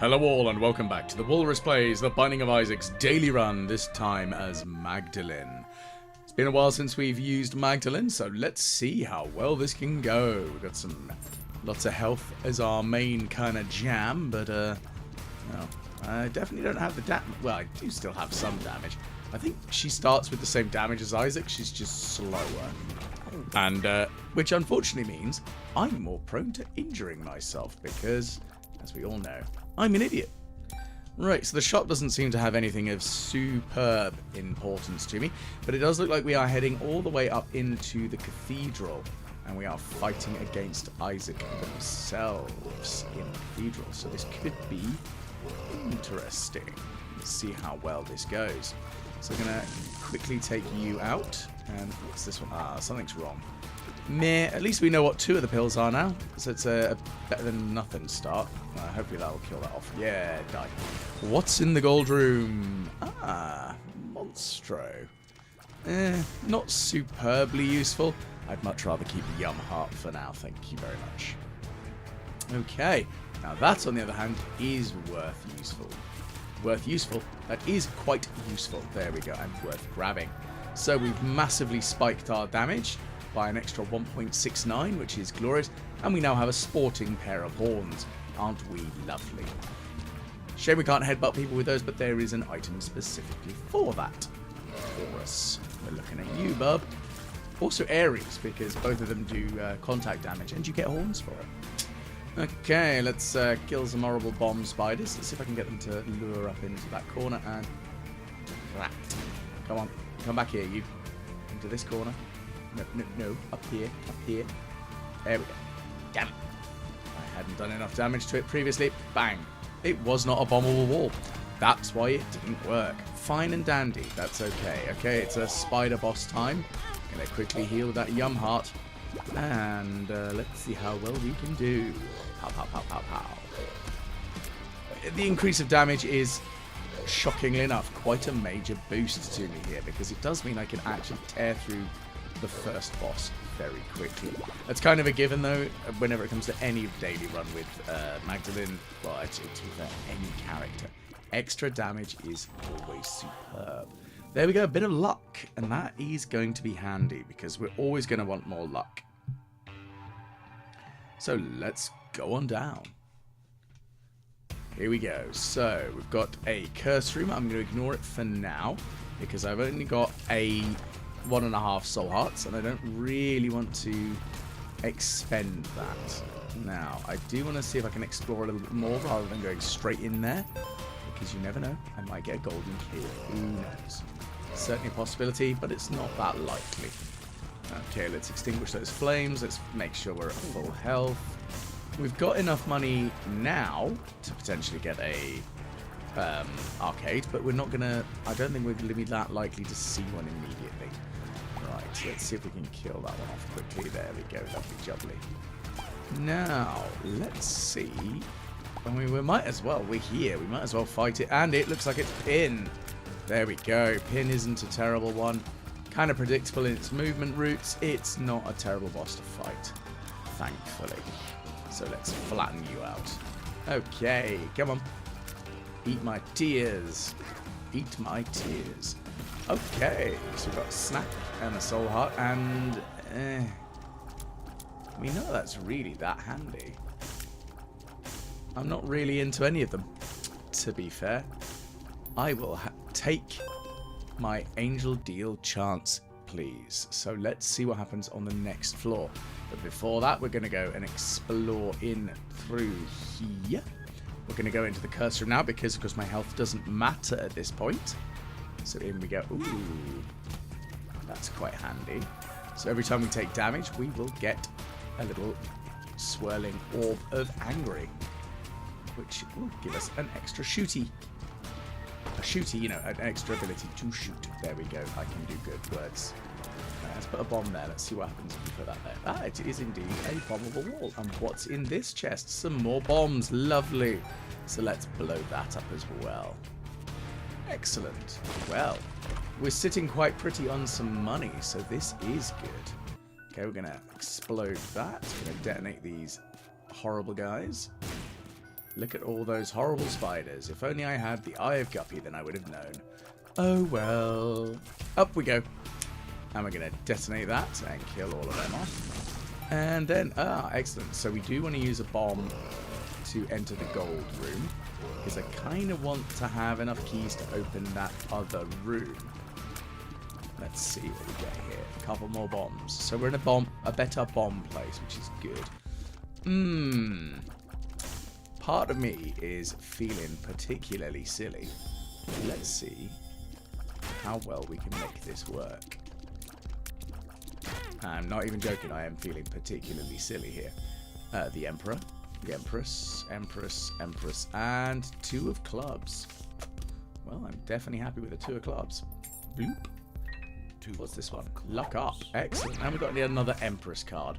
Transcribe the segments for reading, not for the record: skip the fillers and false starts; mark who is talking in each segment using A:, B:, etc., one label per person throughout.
A: Hello all and welcome back to the Walrus Plays The Binding of Isaac's daily run, this time as Magdalene. It's been a while since we've used Magdalene, so let's see how well this can go. We've got lots of health as our main kind of jam, but no, I definitely don't have the damage. Well, I do still have some damage. I think she starts with the same damage as Isaac, she's just slower. And, which unfortunately means I'm more prone to injuring myself because, as we all know, I'm an idiot. Right, so the shop doesn't seem to have anything of superb importance to me, but it does look like we are heading all the way up into the cathedral, and we are fighting against Isaac themselves in the cathedral, so this could be interesting. Let's see how well this goes. So I'm going to quickly take you out, and what's this one? Ah, something's wrong. Meh, at least we know what 2 of the pills are now, so it's a better than nothing start. Hopefully that'll kill that off. Yeah, die. What's in the gold room? Ah, Monstro. Not superbly useful. I'd much rather keep the Yum Heart for now, thank you very much. Okay, now that on the other hand is worth useful. That is quite useful. There we go, and worth grabbing. So we've massively spiked our damage by an extra 1.69, which is glorious, and we now have a sporting pair of horns. Aren't we lovely? Shame we can't headbutt people with those, but there is an item specifically for that. For us. We're looking at you, bub. Also Aries, because both of them do contact damage, and you get horns for it. Okay, let's kill some horrible bomb spiders. Let's see if I can get them to lure up into that corner, and... Come on, come back here, you. Into this corner. No, up here. There we go. Damn it. I hadn't done enough damage to it previously. Bang. It was not a bombable wall. That's why it didn't work. Fine and dandy. That's okay. Okay, it's a spider boss time. Gonna quickly heal that Yum Heart. And let's see how well we can do. Pow, pow, pow, pow, pow. The increase of damage is, shockingly enough, quite a major boost to me here, because it does mean I can actually tear through the first boss very quickly. That's kind of a given though, whenever it comes to any daily run with Magdalene, well, actually to any character. Extra damage is always superb. There we go, a bit of luck, and that is going to be handy, because we're always going to want more luck. So let's go on down. Here we go. So we've got a curse room. I'm going to ignore it for now, because I've only got a 1.5 soul hearts, and I don't really want to expend that. Now, I do want to see if I can explore a little bit more rather than going straight in there, because you never know, I might get a golden key. Who knows? Certainly a possibility, but it's not that likely. Okay, let's extinguish those flames. Let's make sure we're at full health. We've got enough money now to potentially get a arcade, but we're not gonna. I don't think we're gonna be that likely to see one immediately. Right, so let's see if we can kill that one off quickly. There we go, lovely jubbly. Now, let's see. I mean, we might as well. We're here. We might as well fight it, and it looks like it's Pin. There we go. Pin isn't a terrible one. Kind of predictable in its movement routes. It's not a terrible boss to fight, thankfully. So let's flatten you out. Okay, come on. Eat my tears. Eat my tears. Okay, so we've got a snack and a soul heart, and we know that's really that handy. I'm not really into any of them, to be fair. I will take my angel deal chance, please. So let's see what happens on the next floor. But before that, we're going to go and explore in through here. We're going to go into the curse room now because, of course, my health doesn't matter at this point. So in we go. Ooh, that's quite handy. So every time we take damage, we will get a little swirling orb of angry, which will give us an extra shooty. A shooty, you know, an extra ability to shoot. There we go. I can do good words. Let's put a bomb there. Let's see what happens if we put that there. Ah, it is indeed a bombable wall. And what's in this chest? Some more bombs. Lovely. So let's blow that up as well. Excellent. Well, we're sitting quite pretty on some money, so this is good. Okay, we're going to explode that. We're going to detonate these horrible guys. Look at all those horrible spiders. If only I had the Eye of Guppy, then I would have known. Oh well. Up we go. And we're going to detonate that and kill all of them off. And then, excellent. So we do want to use a bomb to enter the gold room, because I kind of want to have enough keys to open that other room. Let's see what we get here. A couple more bombs. So we're in a better bomb place, which is good. Part of me is feeling particularly silly. Let's see how well we can make this work. I'm not even joking, I am feeling particularly silly here. The Emperor, the Empress, Empress, Empress, and 2 of clubs. Well, I'm definitely happy with the 2 of clubs. Bloop. What's this one? Luck up. Excellent. And we've got another Empress card.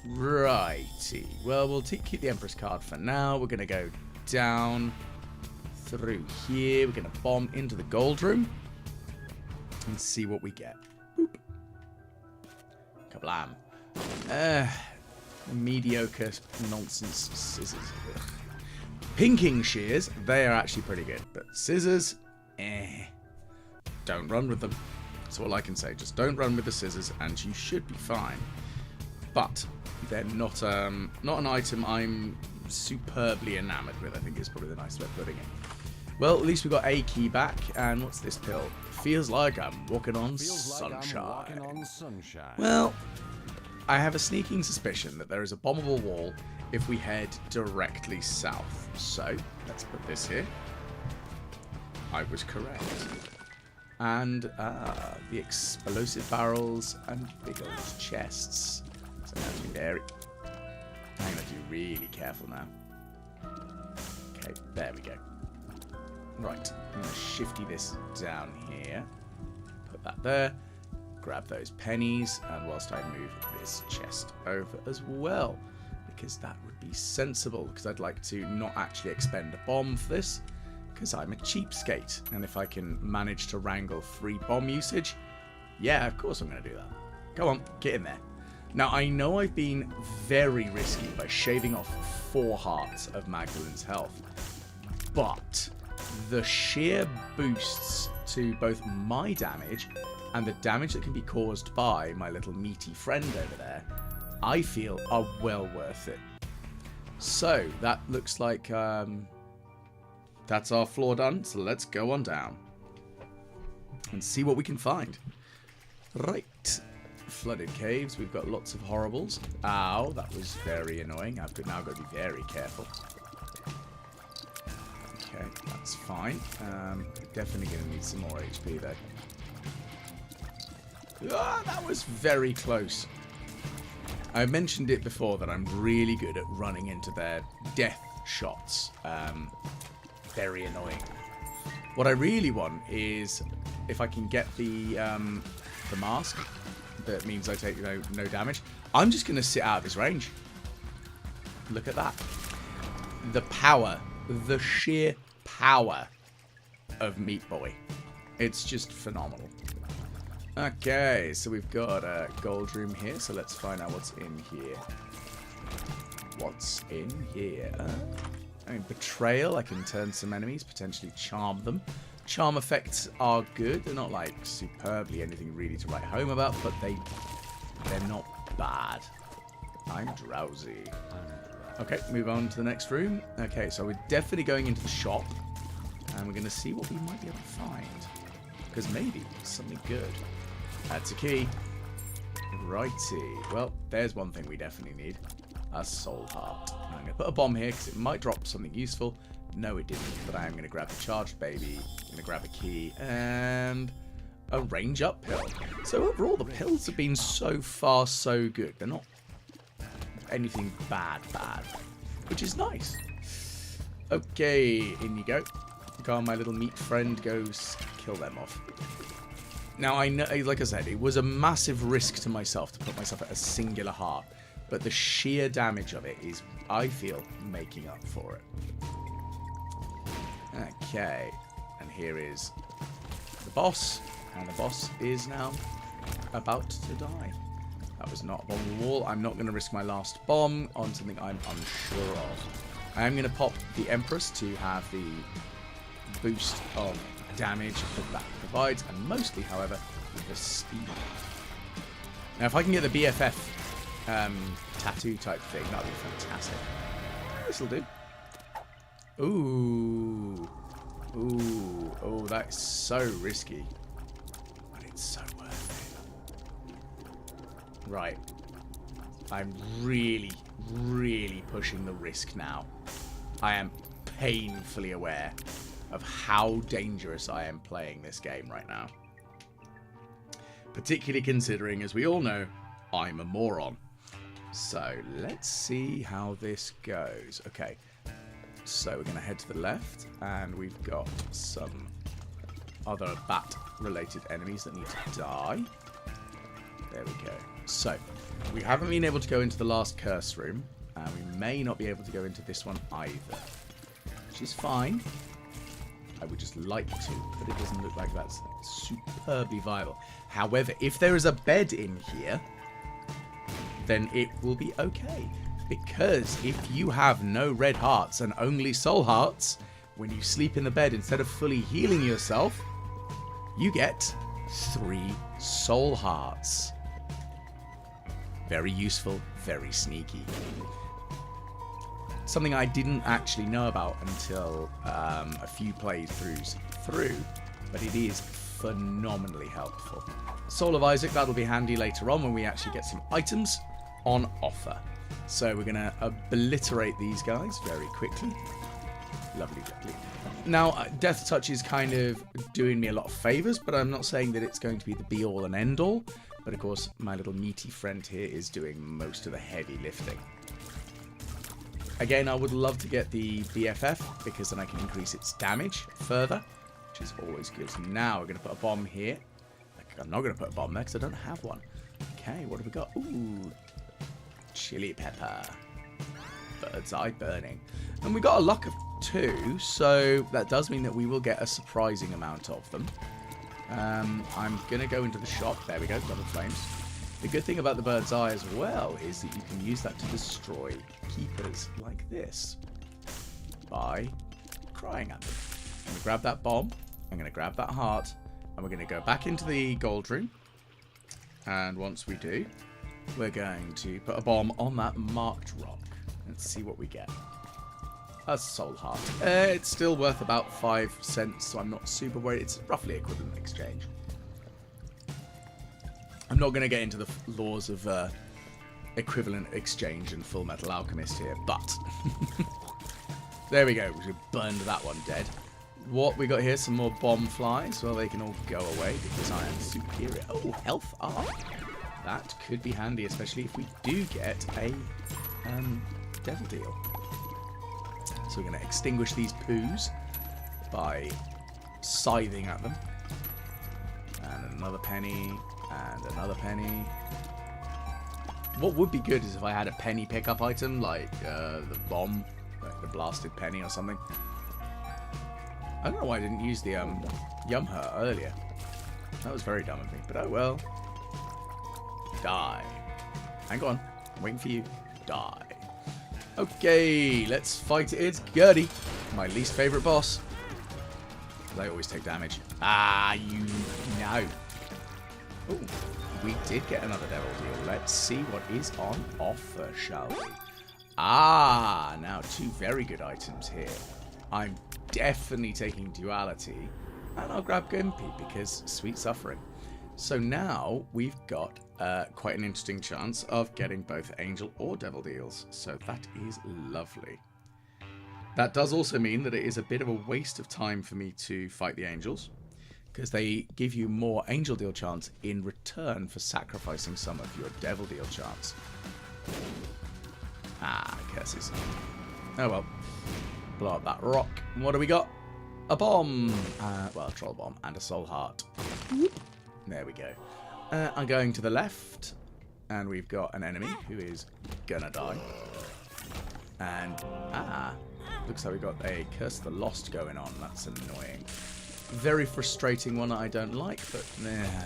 A: Righty. Well, we'll keep the Empress card for now. We're going to go down through here. We're going to bomb into the gold room and see what we get. Boop. Kablam. Mediocre nonsense scissors. Ugh. Pinking shears, they are actually pretty good. But scissors, don't run with them. That's all I can say. Just don't run with the scissors and you should be fine. But they're not an item I'm superbly enamored with. I think it's probably the nicest way of putting it. Well, at least we got a key back. And what's this pill? Feels like I'm walking on sunshine. Well, I have a sneaking suspicion that there is a bombable wall if we head directly south. So, let's put this here. I was correct. And, the explosive barrels and big old chests. So I have to be I'm going to be really careful now. Okay, there we go. Right, I'm going to shifty this down here. Put that there. Grab those pennies. And whilst I move this chest over as well. Because that would be sensible. Because I'd like to not actually expend a bomb for this. Because I'm a cheapskate. And if I can manage to wrangle free bomb usage, yeah, of course I'm going to do that. Go on, get in there. Now, I know I've been very risky by shaving off 4 hearts of Magdalene's health. But the sheer boosts to both my damage and the damage that can be caused by my little meaty friend over there, I feel are well worth it. So, that looks like that's our floor done. So let's go on down and see what we can find. Right. Flooded caves. We've got lots of horribles. Ow, that was very annoying. I've now got to be very careful. Okay, that's fine. Definitely going to need some more HP though. Ah, that was very close. I mentioned it before that I'm really good at running into their death shots. Very annoying. What I really want is if I can get the mask. That means I take no damage. I'm just going to sit out of his range. Look at that. The power. The sheer power of Meat Boy. It's just phenomenal. Okay, so we've got a gold room here. So let's find out what's in here. What's in here? I mean, betrayal. I can turn some enemies, potentially charm them. Charm effects are good. They're not like superbly anything really to write home about, but they're not bad. I'm drowsy. Okay, move on to the next room. Okay, so we're definitely going into the shop, and we're going to see what we might be able to find. Because maybe it's something good. That's a key. Righty. Well, there's one thing we definitely need. A soul heart. I'm going to put a bomb here because it might drop something useful. No, it didn't, but I am going to grab the charged baby. I'm going to grab a key and a range up pill. So overall, the pills have been so far so good. They're not anything bad, which is nice. Okay, in you go. Go on, my little meat friend, goes kill them off. Now, I know, like I said, it was a massive risk to myself to put myself at a singular heart, but the sheer damage of it is, I feel, making up for it. Okay, and here is the boss, and the boss is now about to die. That was not a bomb on the wall. I'm not going to risk my last bomb on something I'm unsure of. I am going to pop the Empress to have the boost of damage that provides, and mostly, however, the speed. Now, if I can get the BFF tattoo type thing, that would be fantastic. This'll do. Ooh. Ooh. Oh, that's so risky. But it's so worth it. Right. I'm really, really pushing the risk now. I am painfully aware of how dangerous I am playing this game right now. Particularly considering, as we all know, I'm a moron. So, let's see how this goes. Okay, so we're going to head to the left, and we've got some other bat-related enemies that need to die. There we go. So, we haven't been able to go into the last curse room, and we may not be able to go into this one either. Which is fine. I would just like to, but it doesn't look like that's superbly viable. However, if there is a bed in here, then it will be okay. Because if you have no red hearts and only soul hearts, when you sleep in the bed, instead of fully healing yourself, you get 3 soul hearts. Very useful, very sneaky. Something I didn't actually know about until a few playthroughs through, but it is phenomenally helpful. Soul of Isaac, that'll be handy later on when we actually get some items on offer. So we're going to obliterate these guys very quickly. Lovely, lovely. Now, Death Touch is kind of doing me a lot of favours, but I'm not saying that it's going to be the be-all and end-all. But of course, my little meaty friend here is doing most of the heavy lifting. Again, I would love to get the BFF, because then I can increase its damage further, which is always good. So now we're going to put a bomb here. I'm not going to put a bomb there, because I don't have one. Okay, what have we got? Ooh, chili pepper. Bird's eye burning. And we got a luck of 2, so that does mean that we will get a surprising amount of them. I'm going to go into the shop. There we go, double flames. The good thing about the bird's eye as well is that you can use that to destroy keepers like this by crying at them. I'm going to grab that bomb, I'm going to grab that heart, and we're going to go back into the gold room. And once we do, we're going to put a bomb on that marked rock and see what we get. A soul heart. It's still worth about 5 cents, so I'm not super worried. It's roughly equivalent exchange. I'm not going to get into the laws of equivalent exchange and Full Metal Alchemist here, but there we go. We burned that one dead. What we got here? Some more bomb flies. Well, they can all go away because I am superior. Oh, health arc. That could be handy, especially if we do get a devil deal. So we're going to extinguish these poos by scything at them. And another penny. And another penny. What would be good is if I had a penny pickup item, like the bomb, like the blasted penny or something. I don't know why I didn't use the Yumher earlier. That was very dumb of me, but oh well. Die. Hang on. I'm waiting for you. Die. Okay, let's fight it, Gertie. My least favourite boss. They always take damage. Ah, you know. Ooh, we did get another devil deal. Let's see what is on offer, shall we? Ah, now 2 very good items here. I'm definitely taking duality, and I'll grab Gimpy because sweet suffering. So now we've got quite an interesting chance of getting both angel or devil deals. So that is lovely. That does also mean that it is a bit of a waste of time for me to fight the angels, because they give you more angel deal chance in return for sacrificing some of your devil deal chance. Ah, curses. Oh well. Blow up that rock. And what do we got? A bomb. Well, a troll bomb and a soul heart. There we go. I'm going to the left, and we've got an enemy who is gonna die. And, looks like we've got a Curse of the Lost going on. That's annoying. Very frustrating one that I don't like, but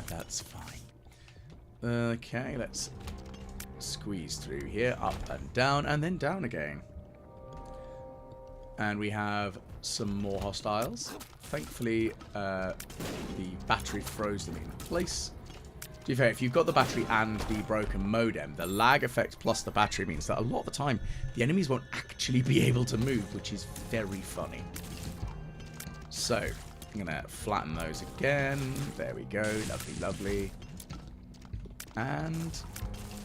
A: that's fine. Okay, let's squeeze through here, up and then down again. And we have some more hostiles. Thankfully, the battery froze them in place. To be fair, if you've got the battery and the broken modem, the lag effect plus the battery means that a lot of the time, the enemies won't actually be able to move, which is very funny. So, I'm going to flatten those again. There we go. Lovely, lovely. And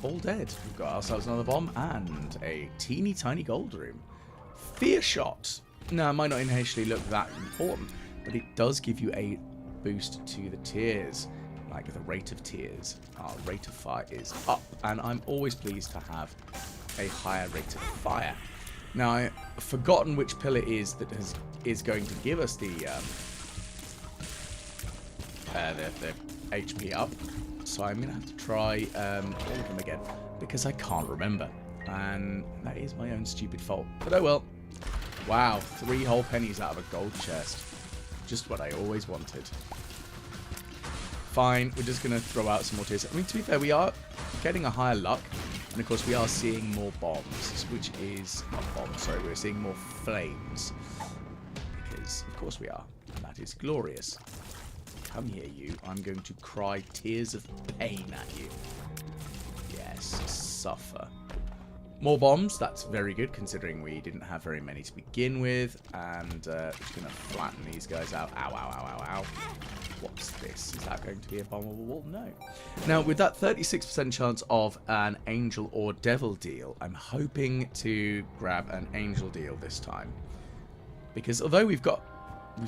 A: all dead. We've got ourselves another bomb and a teeny tiny gold room. Fear shot. Now, it might not initially look that important, but it does give you a boost to the tears, like the rate of tears. Our rate of fire is up, and I'm always pleased to have a higher rate of fire. Now, I've forgotten which pill it is that is going to give us the HP up, so I'm going to have to try all of them again, because I can't remember, and that is my own stupid fault, but oh well. Wow, 3 whole pennies out of a gold chest. Just what I always wanted. Fine, we're just going to throw out some more tears. I mean, to be fair, we are getting a higher luck. And of course, we are seeing more bombs, which is... not bombs, sorry, we're seeing more flames. Because, of course we are. And that is glorious. Come here, you. I'm going to cry tears of pain at you. Yes, suffer. More bombs, that's very good, considering we didn't have very many to begin with. And just going to flatten these guys out. Ow, ow, ow, ow, ow. What's this? Is that going to be a bombable wall? No. Now, with that 36% chance of an angel or devil deal, I'm hoping to grab an angel deal this time. Because although we've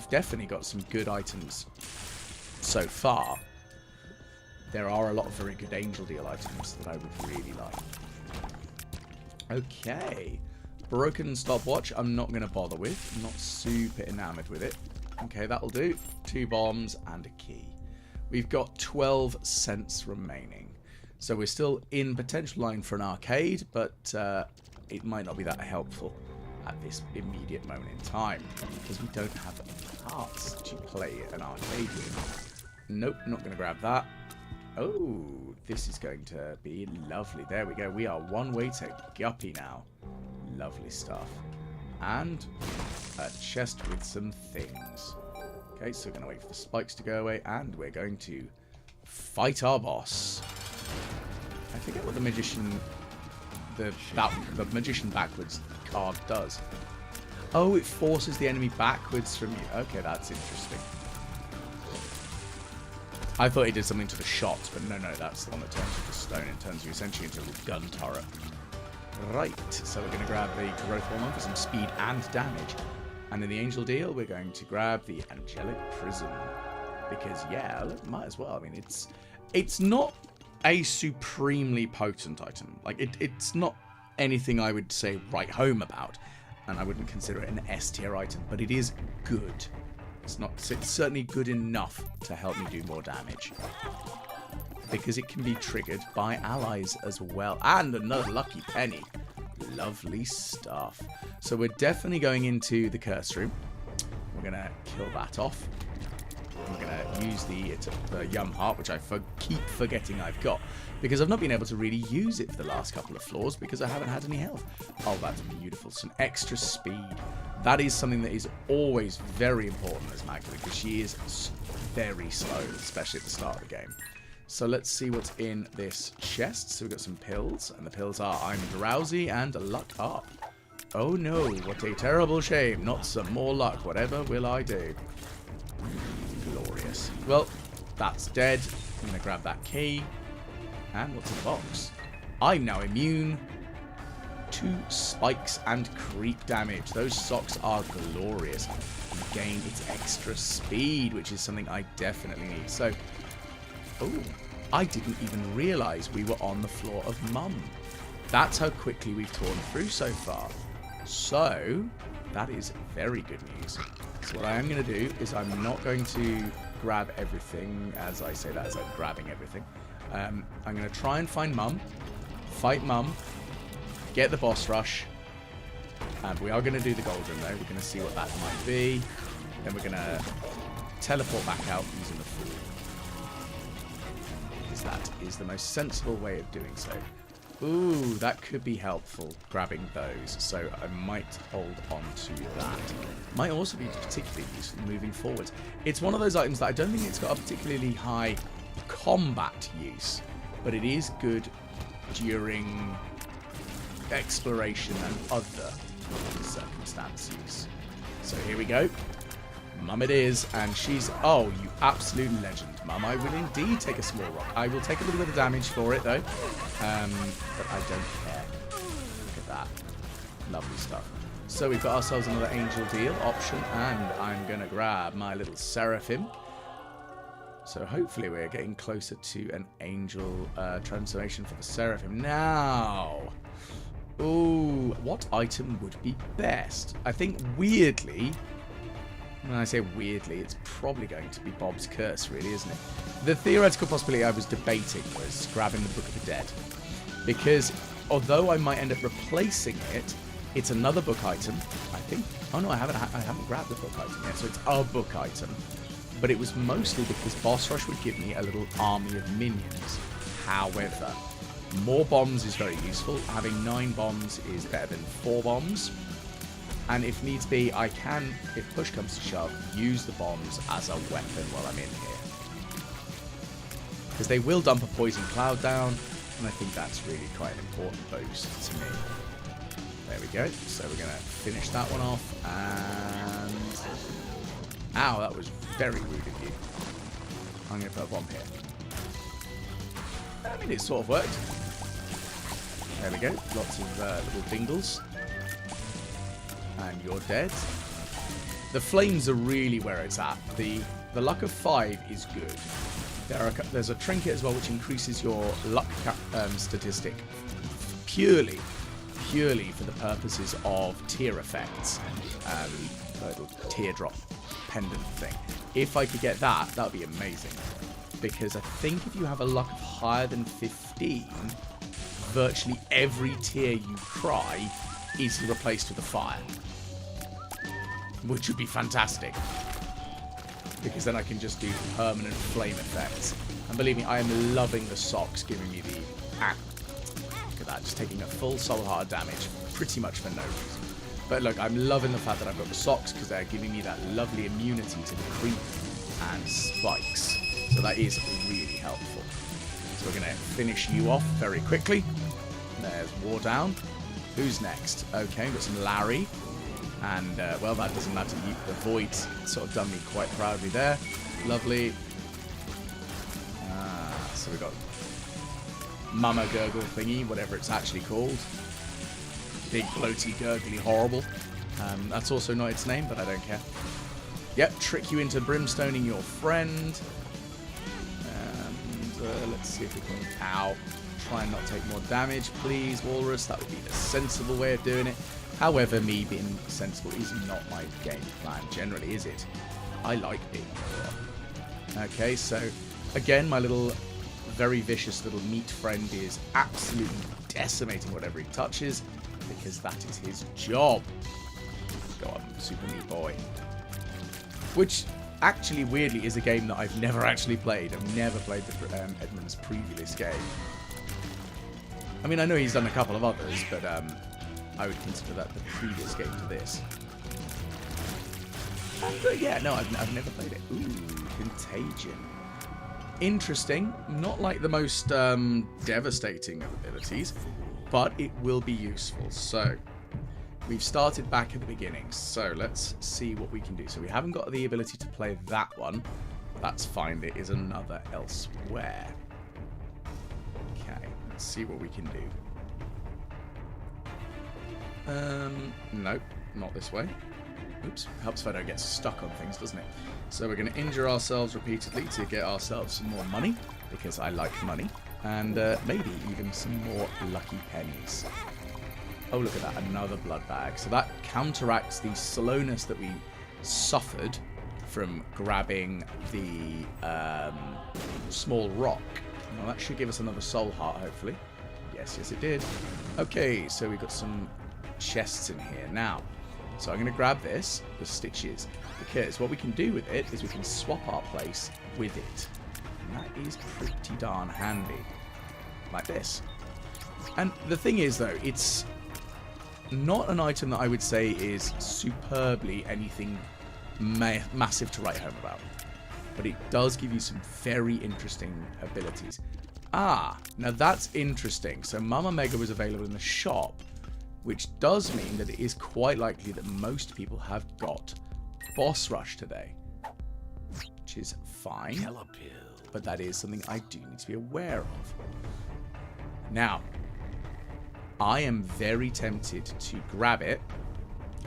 A: definitely got some good items so far, there are a lot of very good angel deal items that I would really like. Okay, broken stopwatch I'm not going to bother with. I'm not super enamored with it. Okay, that'll do. 2 bombs and a key. We've got 12 cents remaining. So we're still in potential line for an arcade, but it might not be that helpful at this immediate moment in time, because we don't have parts to play an arcade with. Nope, not going to grab that. Oh, this is going to be lovely. There we go. We are one way to Guppy now. Lovely stuff. And a chest with some things. Okay, so we're going to wait for the spikes to go away, and we're going to fight our boss. I forget what the magician... the magician backwards card does. Oh, it forces the enemy backwards from you. Okay, that's interesting. I thought he did something to the shots, but no, that's the one that turns you to stone. It turns you essentially into a gun turret. Right, so we're going to grab the growth hormone for some speed and damage. And in the angel deal, we're going to grab the angelic prism. Because, yeah, look, might as well. I mean, it's not a supremely potent item. Like, it's not anything I would say write home about. And I wouldn't consider it an S tier item, but it is good. It's certainly good enough to help me do more damage. Because it can be triggered by allies as well. And another lucky penny. Lovely stuff. So we're definitely going into the curse room. We're going to kill that off. We're going to use the Yum Heart, which I keep forgetting I've got. Because I've not been able to really use it for the last couple of floors because I haven't had any health. Oh, that's beautiful. Some extra speed. That is something that is always very important as Magdalene, because she is very slow, especially at the start of the game. So let's see what's in this chest. So we've got some pills, and the pills are I'm drowsy and luck up. Oh no, what a terrible shame. Not some more luck. Whatever will I do? Glorious. Well, that's dead. I'm going to grab that key. And what's in the box? I'm now immune to spikes and creep damage. Those socks are glorious. Gain its extra speed, which is something I definitely need. So, oh, I didn't even realise we were on the floor of Mum. That's how quickly we've torn through so far. So, that is very good news. So what I am going to do is I'm not going to grab everything, as I say that as I'm grabbing everything. I'm going to try and find Mum, fight Mum, get the boss rush, and we are going to do the golden though. We're going to see what that might be. Then we're going to teleport back out using the fool, because that is the most sensible way of doing so. Ooh, that could be helpful, grabbing those. So I might hold on to that. Might also be particularly useful moving forward. It's one of those items that I don't think it's got a particularly high combat use, but it is good during exploration and other circumstances. So here we go. Mum it is, and she's... Oh, you absolute legend, Mum. I will indeed take a small rock. I will take a little bit of damage for it, though. But I don't care. Look at that. Lovely stuff. So we've got ourselves another angel deal option, and I'm going to grab my little seraphim. So hopefully we're getting closer to an angel transformation for the seraphim. Now... Ooh, what item would be best? I think, weirdly... When I say weirdly, it's probably going to be Bob's Curse, really, isn't it? The theoretical possibility I was debating was grabbing the Book of the Dead. Because, although I might end up replacing it, it's another book item, I think. Oh no, I haven't grabbed the book item yet, so it's a book item. But it was mostly because Boss Rush would give me a little army of minions. However, more bombs is very useful. Having 9 bombs is better than 4 bombs. And if needs be, I can, if push comes to shove, use the bombs as a weapon while I'm in here. Because they will dump a poison cloud down, and I think that's really quite an important boost to me. There we go. So we're going to finish that one off, and... Ow, that was very rude of you. I'm going to put a bomb here. I mean, it sort of worked. There we go. Lots of little dingles. And you're dead. The flames are really where it's at. The luck of 5 is good. There's a trinket as well which increases your luck statistic purely for the purposes of tear effects. A little teardrop pendant thing. If I could get that, that would be amazing. Because I think if you have a luck of higher than 15, virtually every tear you cry is replaced with a fire. Which would be fantastic. Because then I can just do permanent flame effects. And believe me, I am loving the socks giving me the... Look at that, just taking a full soul heart damage. Pretty much for no reason. But look, I'm loving the fact that I've got the socks because they're giving me that lovely immunity to the creep and spikes. So that is really helpful. So we're going to finish you off very quickly. There's War Down. Who's next? Okay, we've got some Larry. And, well, that doesn't matter. The Void sort of done me quite proudly there. Lovely. So we've got Mama Gurgle thingy, whatever it's actually called. Big, bloaty, gurgly, horrible. That's also not its name, but I don't care. Yep, trick you into brimstoning your friend. And let's see if we can... Ow. Try and not take more damage, please, Walrus. That would be the sensible way of doing it. However, me being sensible is not my game plan generally, is it? I like being poor. Okay, so again, my little very vicious little meat friend is absolutely decimating whatever he touches because that is his job. Go on, Super Meat Boy. Which actually, weirdly, is a game that I've never actually played. I've never played Edmund's previous game. I mean, I know he's done a couple of others, but I would consider that the previous game to this. And, yeah, no, I've never played it. Ooh, Contagion. Interesting. Not like the most devastating of abilities, but it will be useful. So, we've started back at the beginning. So, let's see what we can do. So, we haven't got the ability to play that one. That's fine. There is another elsewhere. Okay, let's see what we can do. Nope, not this way. Oops, helps if I don't get stuck on things, doesn't it? So we're going to injure ourselves repeatedly to get ourselves some more money, because I like money, and maybe even some more lucky pennies. Oh, look at that, another blood bag. So that counteracts the slowness that we suffered from grabbing the small rock. Now that should give us another soul heart, hopefully. Yes, it did. Okay, so we've got some chests in here now. So I'm going to grab this, the stitches, because what we can do with it is we can swap our place with it. And that is pretty darn handy. Like this. And the thing is, though, it's not an item that I would say is superbly anything massive to write home about. But it does give you some very interesting abilities. Ah, now that's interesting. So Mama Mega was available in the shop, which does mean that it is quite likely that most people have got Boss Rush today, which is fine. But that is something I do need to be aware of. Now, I am very tempted to grab it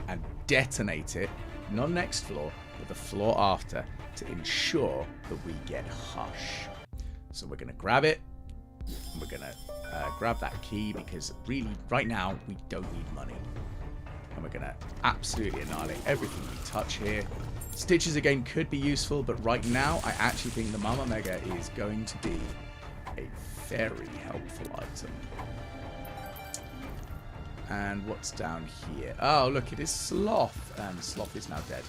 A: and detonate it, not next floor, but the floor after, to ensure that we get Hush. So we're going to grab it. We're going to grab that key because really, right now, we don't need money. And we're going to absolutely annihilate everything we touch here. Stitches again could be useful, but right now, I actually think the Mama Mega is going to be a very helpful item. And what's down here? Oh, look, it is Sloth. And Sloth is now dead.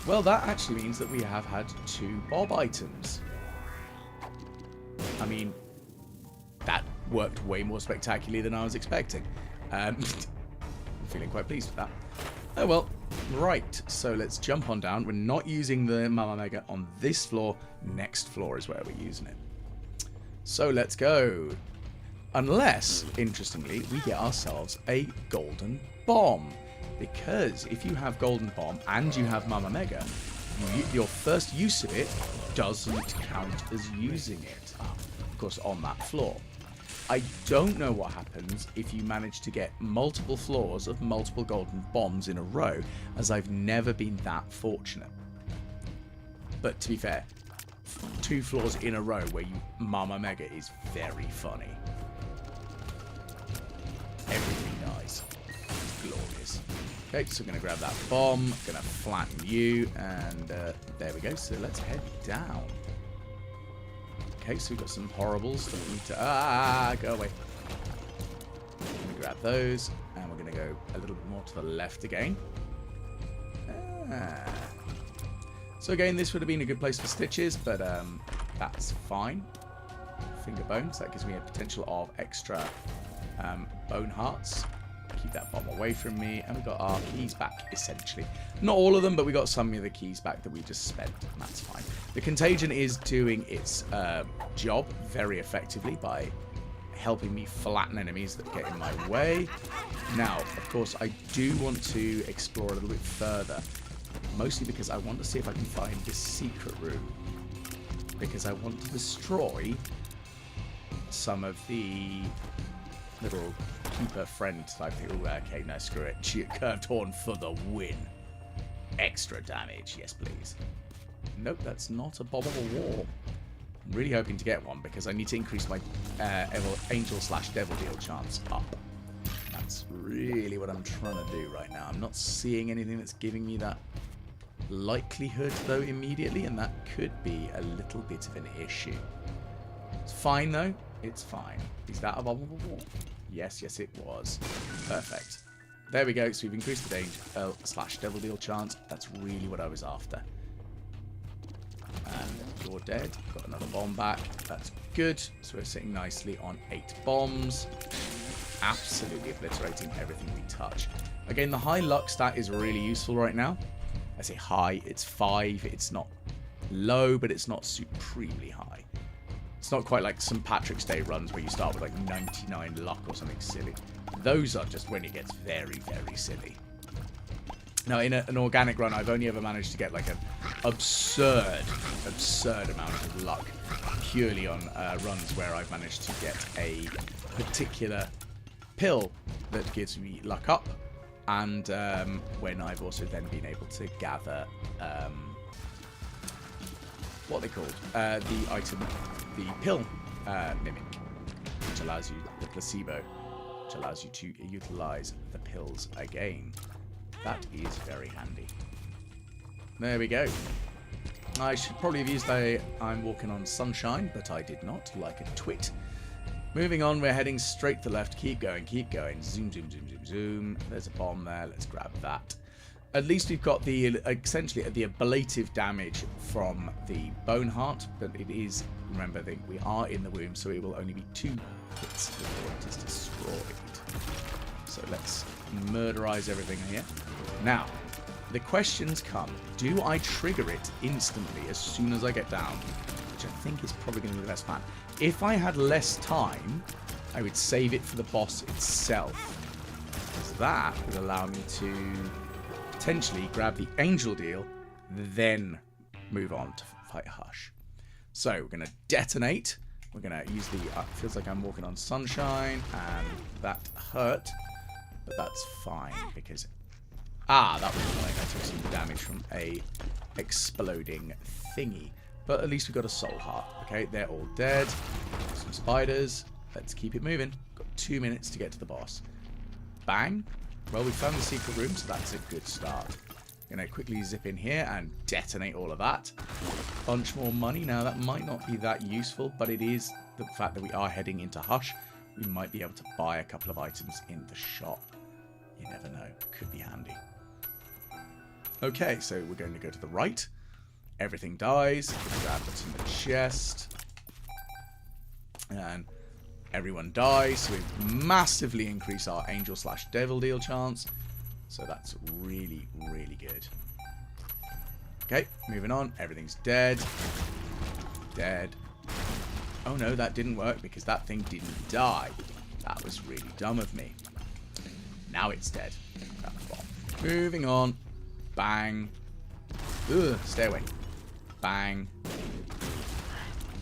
A: Well, that actually means that we have had 2 Bob items. I mean, that worked way more spectacularly than I was expecting. I'm feeling quite pleased with that. Oh, well, right. So let's jump on down. We're not using the Mama Mega on this floor. Next floor is where we're using it. So let's go. Unless, interestingly, we get ourselves a Golden Bomb. Because if you have Golden Bomb and you have Mama Mega, your first use of it doesn't count as using it. Of course, on that floor. I don't know what happens if you manage to get multiple floors of multiple Golden Bombs in a row, as I've never been that fortunate. But to be fair, 2 floors in a row where you Mama Mega is very funny. Everything dies. It's glorious. Okay, so we're going to grab that bomb, going to flatten you, and there we go. So let's head down. Okay, so we've got some horribles that we need to... go away. We're going to grab those, and we're going to go a little bit more to the left again. So again, this would have been a good place for Stitches, but that's fine. Finger Bones, that gives me a potential of extra bone hearts. Keep that bomb away from me, and we got our keys back, essentially. Not all of them, but we got some of the keys back that we just spent, and that's fine. The Contagion is doing its job very effectively by helping me flatten enemies that get in my way. Now, of course, I do want to explore a little bit further, mostly because I want to see if I can find this secret room, because I want to destroy some of the little keeper friend type thing. Ooh, okay, no, screw it. Curved Horn for the win. Extra damage, yes please. Nope, that's not a Bomb of a War. I'm really hoping to get one because I need to increase my Angel/Devil Deal chance up. That's really what I'm trying to do right now. I'm not seeing anything that's giving me that likelihood though immediately, and that could be a little bit of an issue. It's fine though. It's fine. Is that a Bomb of a War? Yes, yes it was. Perfect. There we go. So we've increased the Angel/Devil Deal chance. That's really what I was after. And you're dead. Got another bomb back. That's good. So we're sitting nicely on 8 bombs. Absolutely obliterating everything we touch. Again, the high luck stat is really useful right now. I say high. It's 5. It's not low, but it's not supremely high. It's not quite like St. Patrick's Day runs where you start with like 99 luck or something silly. Those are just when it gets very, very silly. Now, in an organic run, I've only ever managed to get like an absurd amount of luck purely on runs where I've managed to get a particular pill that gives me luck up, and when I've also then been able to gather what they called the item, the pill mimic, which allows you the placebo, which allows you to utilize the pills again. That is very handy. There we go. I should probably have used I'm walking on sunshine, but I did not, like a twit. Moving on, we're heading straight to the left. Keep going, keep going. Zoom, zoom, zoom, zoom, zoom. There's a bomb there. Let's grab that. At least we've got the essentially the ablative damage from the bone heart, but it is, remember that we are in the womb, so it will only be 2 hits before it is destroyed. So let's murderize everything here. Now, the questions come. Do I trigger it instantly as soon as I get down? Which I think is probably going to be the best plan. If I had less time, I would save it for the boss itself. Because that would allow me to potentially grab the angel deal, then move on to fight Hush. So we're going to detonate. We're going to use the... feels like I'm walking on sunshine, and that hurt. But that's fine, because... that was annoying. I took some damage from a exploding thingy. But at least we got a soul heart. Okay, they're all dead. Some spiders. Let's keep it moving. Got 2 minutes to get to the boss. Bang. Well, we found the secret room, so that's a good start. Gonna quickly zip in here and detonate all of that. Bunch more money. Now, that might not be that useful, but it is the fact that we are heading into Hush. We might be able to buy a couple of items in the shop. You never know. Could be handy. Okay, so we're going to go to the right. Everything dies. Grab what's in the chest. And everyone dies. So we massively increase our angel/devil deal chance. So that's really, really good. Okay, moving on. Everything's dead. Dead. Oh no, that didn't work because that thing didn't die. That was really dumb of me. Now it's dead. Moving on. Bang. Ugh, stay away. Bang.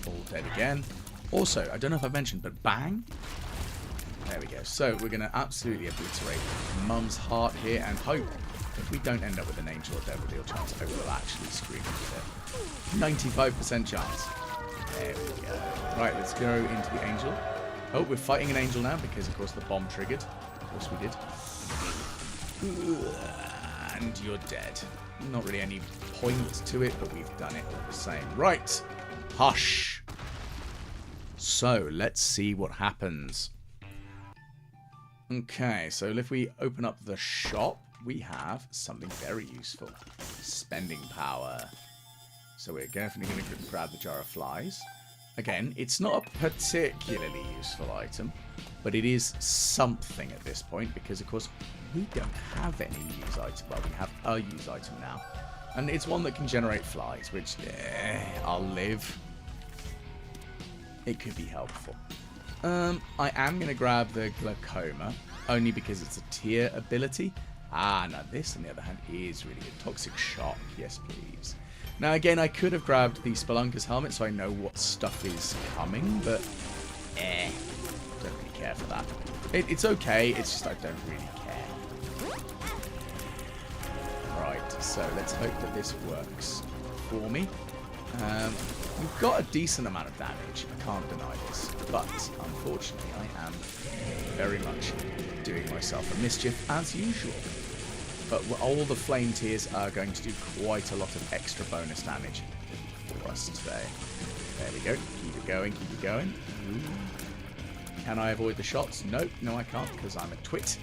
A: All dead again. Also, I don't know if I've mentioned, but bang. There we go. So we're going to absolutely obliterate Mum's heart here and hope if we don't end up with an angel or devil deal chance, I will actually scream with it. 95% chance. There we go. Right, let's go into the angel. Oh, we're fighting an angel now because, of course, the bomb triggered. Of course we did. And you're dead. Not really any point to it, but we've done it all the same. Right. Hush. So, let's see what happens. Okay, so if we open up the shop, we have something very useful. Spending power. So we're definitely going to grab the jar of flies. Again, it's not a particularly useful item, but it is something at this point because, of course, we don't have any use item. Well, we have a use item now. And it's one that can generate flies, which, I'll live. It could be helpful. I am going to grab the glaucoma, only because it's a tier ability. Now this, on the other hand, is really good. Toxic shock, yes please. Now again, I could have grabbed the Spelunker's helmet so I know what stuff is coming, but don't really care for that. It's okay, it's just I don't really care. Right, so let's hope that this works for me. We've got a decent amount of damage, I can't deny this, but unfortunately I am very much doing myself a mischief as usual. But all the flame tears are going to do quite a lot of extra bonus damage for us today. There we go, keep it going, keep it going. Ooh. Can I avoid the shots? Nope, no I can't because I'm a twit.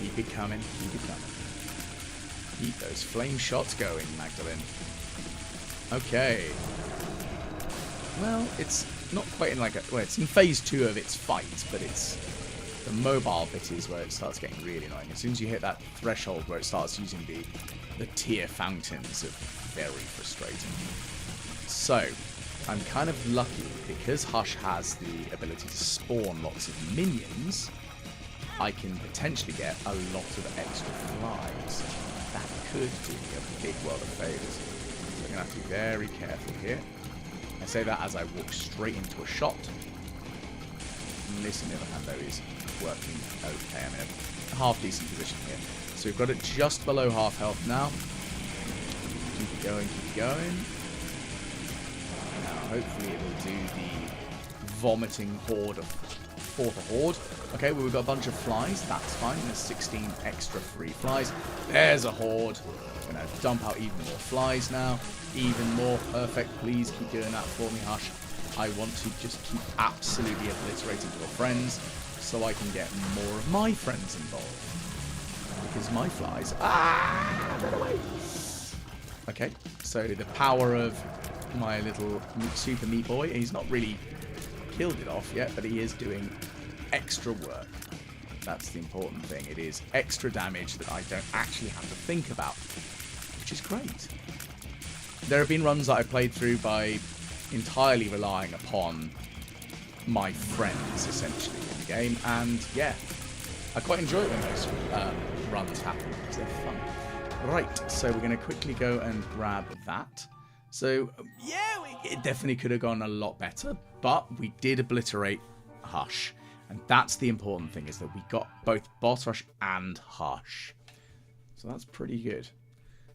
A: Keep it coming, keep it coming. Keep those flame shots going, Magdalene. Okay. Well, it's not quite in like a... Well, it's in phase 2 of its fight, but it's... The mobile bit is where it starts getting really annoying. As soon as you hit that threshold where it starts using the tier fountains, it's very frustrating. So, I'm kind of lucky because Hush has the ability to spawn lots of minions. I can potentially get a lot of extra flies. That could do me a big world of favours. So I'm going to have to be very careful here. I say that as I walk straight into a shot. And this, on the other hand, though, is working okay. I'm in a half-decent position here. So we've got it just below half health now. Keep it going, keep it going. Now, hopefully it will do the vomiting horde of fourth horde. Okay, well, we've got a bunch of flies. That's fine. There's 16 extra free flies. There's a horde. We're going to dump out even more flies now. Even more. Perfect. Please keep doing that for me, Hush. I want to just keep absolutely obliterating your friends so I can get more of my friends involved. because my flies... Ah! Run away! Okay, so the power of my little super meat boy, he's not really killed it off yet, but he is doing extra work. That's the important thing. It is extra damage that I don't actually have to think about, which is great. There have been runs that I played through by entirely relying upon my friends, essentially, in the game, and yeah, I quite enjoy it when those runs happen, because they're fun. Right, so we're going to quickly go and grab that. So, yeah, it definitely could have gone a lot better, but we did obliterate Hush. And that's the important thing, is that we got both Boss Rush and Hush. So that's pretty good.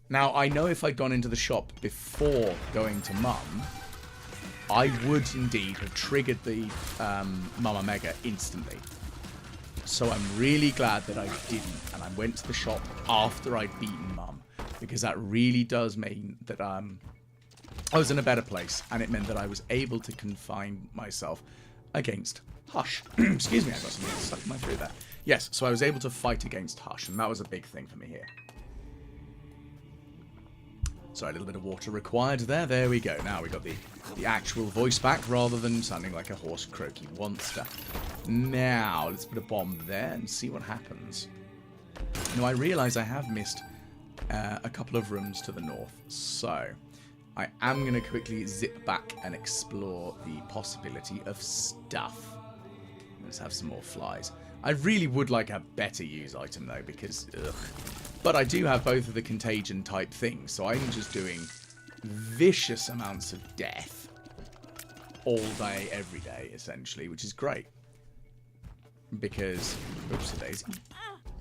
A: Now, I know if I'd gone into the shop before going to Mum, I would indeed have triggered the Mama Mega instantly. So I'm really glad that I didn't, and I went to the shop after I'd beaten Mum, because that really does mean that I was in a better place, and it meant that I was able to confine myself against Hush. Excuse me, I got something stuck in my throat there. Yes, so I was able to fight against Hush, and that was a big thing for me here. So a little bit of water required there. There we go. Now we got the actual voice back, rather than sounding like a hoarse, croaky monster. Now, let's put a bomb there and see what happens. Now, I realise I have missed a couple of rooms to the north, so I am going to quickly zip back and explore the possibility of stuff. Let's have some more flies. I really would like a better use item, though, because, ugh. But I do have both of the contagion type things, so I'm just doing vicious amounts of death all day, every day, essentially, which is great. Because, oops-a-daisy.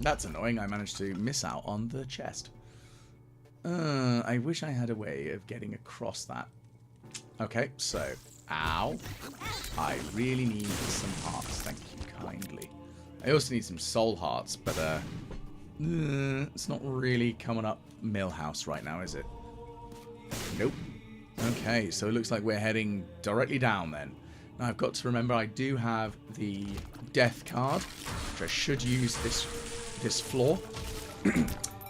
A: That's annoying. I managed to miss out on the chest. I wish I had a way of getting across that. Okay, so, ow. I really need some hearts. Thank you kindly. I also need some soul hearts, but it's not really coming up Millhouse right now, is it? Nope. Okay, so it looks like we're heading directly down then. Now I've got to remember I do have the death card, which I should use this floor.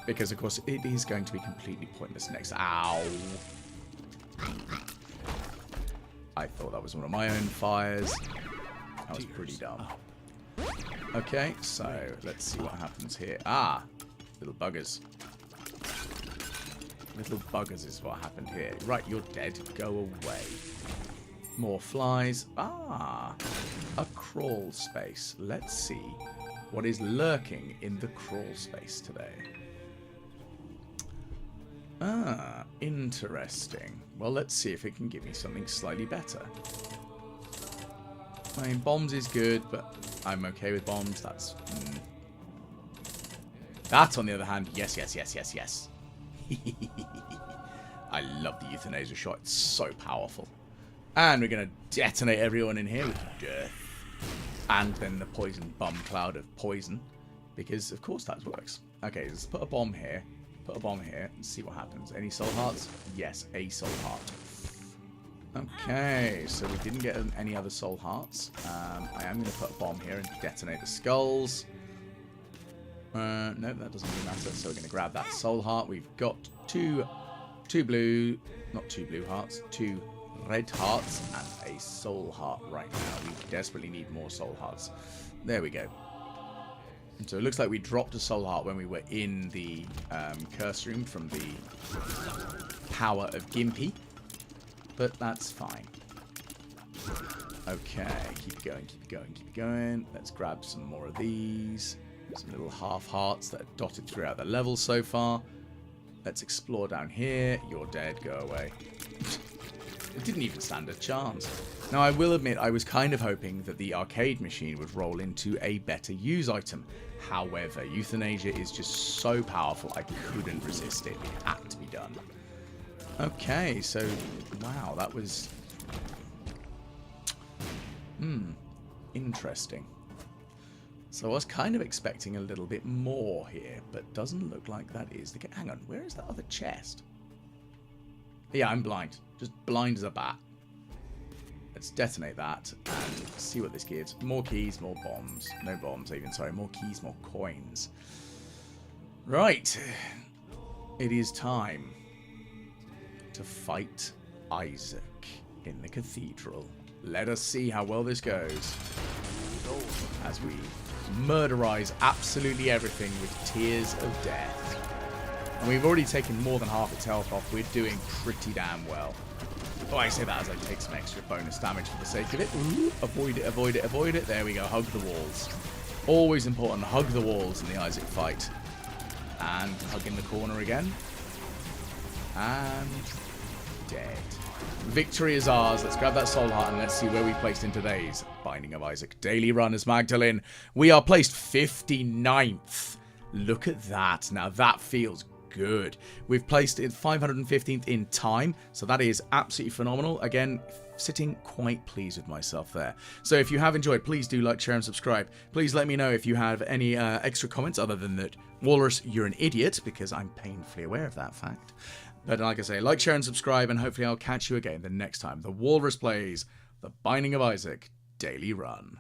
A: Because, of course, it is going to be completely pointless next. Ow! I thought that was one of my own fires. That was pretty dumb. Okay, so let's see what happens here. Ah! Little buggers. Little buggers is what happened here. Right, you're dead. Go away. More flies. Ah! A crawl space. Let's see what is lurking in the crawl space today. Ah, interesting. Well, let's see if it can give me something slightly better. I mean, bombs is good, but I'm okay with bombs. That's... That, on the other hand, yes, yes, yes, yes, yes. I love the euthanasia shot. It's so powerful. And we're going to detonate everyone in here with death. And then the poison bomb cloud of poison. Because, of course, that works. Okay, let's put a bomb here. Put a bomb here and see what happens. Any soul hearts? Yes, a soul heart. Okay, so we didn't get any other soul hearts. I am going to put a bomb here and detonate the skulls. No, that doesn't really matter. So we're going to grab that soul heart. We've got two blue, not two blue hearts, two red hearts and a soul heart right now. We desperately need more soul hearts. There we go. And so it looks like we dropped a soul heart when we were in the curse room from the power of Gimpy. But that's fine. Okay, keep going, keep going, keep going. Let's grab some more of these. Some little half hearts that are dotted throughout the level so far. Let's explore down here. You're dead, go away. It didn't even stand a chance. Now, I will admit, I was kind of hoping that the arcade machine would roll into a better use item. However, euthanasia is just so powerful, I couldn't resist it. It had to be done. Okay, so, wow, that was... interesting. So I was kind of expecting a little bit more here, but doesn't look like that is the case. Hang on, where is that other chest? Yeah, I'm blind. Just blind as a bat. Let's detonate that and see what this gives. More keys, more bombs. No bombs even, sorry. More keys, more coins. Right. It is time to fight Isaac in the cathedral. Let us see how well this goes as we murderize absolutely everything with tears of death. And we've already taken more than half its health off. We're doing pretty damn well. Oh, I say that as I take some extra bonus damage for the sake of it. Ooh, avoid it, avoid it, avoid it. There we go. Hug the walls. Always important. Hug the walls in the Isaac fight. And hug in the corner again. And dead. Victory is ours. Let's grab that soul heart and let's see where we placed in today's Binding of Isaac daily run as Magdalene. We are placed 59th. Look at that. Now that feels good. We've placed it 515th in time, so that is absolutely phenomenal. Again, sitting quite pleased with myself there. So if you have enjoyed, please do like, share, and subscribe. Please let me know if you have any extra comments other than that, Walrus, you're an idiot, because I'm painfully aware of that fact. But like I say, like, share, and subscribe, and hopefully I'll catch you again the next time the Walrus plays the Binding of Isaac daily run.